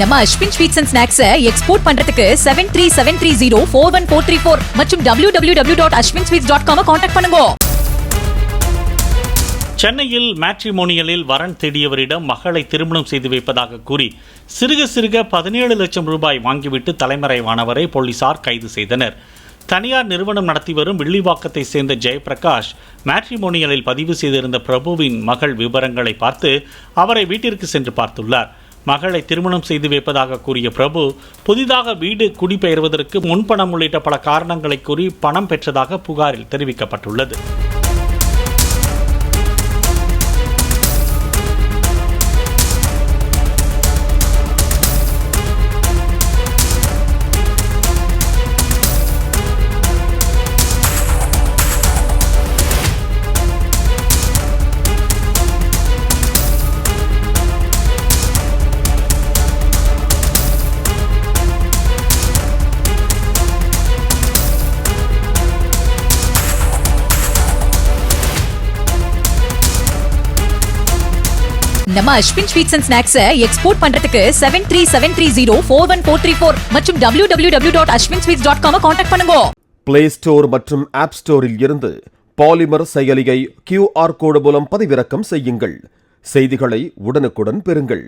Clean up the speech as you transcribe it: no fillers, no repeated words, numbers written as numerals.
நம்ம Ashwin sweets and snacks export பண்றதுக்கு 7373041434 மற்றும் www.ashwinsweets.com கான்டாக்ட் பண்ணுங்க. சென்னையில் மேட்ரிமோனியலில் வரன் தேடியவரிடம் மகளை திருமணம் செய்து வைப்பதாக கூறி சிறுக 17 லட்சம் ரூபாய் வாங்கிவிட்டு தலைமறைவானவரை போலீசார் கைது செய்தனர். தனியார் நிறுவனம் நடத்தி வரும் வில்லிவாக்கத்தை சேர்ந்த ஜெயபிரகாஷ் மேட்ரிமோனியலில் பதிவு செய்திருந்த பிரபுவின் மகள் விவரங்களை பார்த்து அவரை வீட்டிற்கு சென்று பார்த்துள்ளார். மகளை திருமணம் செய்து வைப்பதாக கூறிய பிரபு புதிதாக வீடு குடிபெயர்வதற்கு முன்பணம் உள்ளிட்ட பல காரணங்களை கூறி பணம் பெற்றதாக புகாரில் தெரிவிக்கப்பட்டுள்ளது. நம்ம Ashwin sweets and snacks export பண்றதுக்கு 7373041434 மற்றும் www.ashwinsweets.com கான்டாக்ட் பண்ணுங்க. பிளே ஸ்டோர் மற்றும் ஆப் ஸ்டோரில் இருந்து பாலிமர் செயலியை QR கோடு மூலம் பதிவிறக்கம் செய்யுங்கள். செய்திகளை உடனுக்குடன் பெறுங்கள்.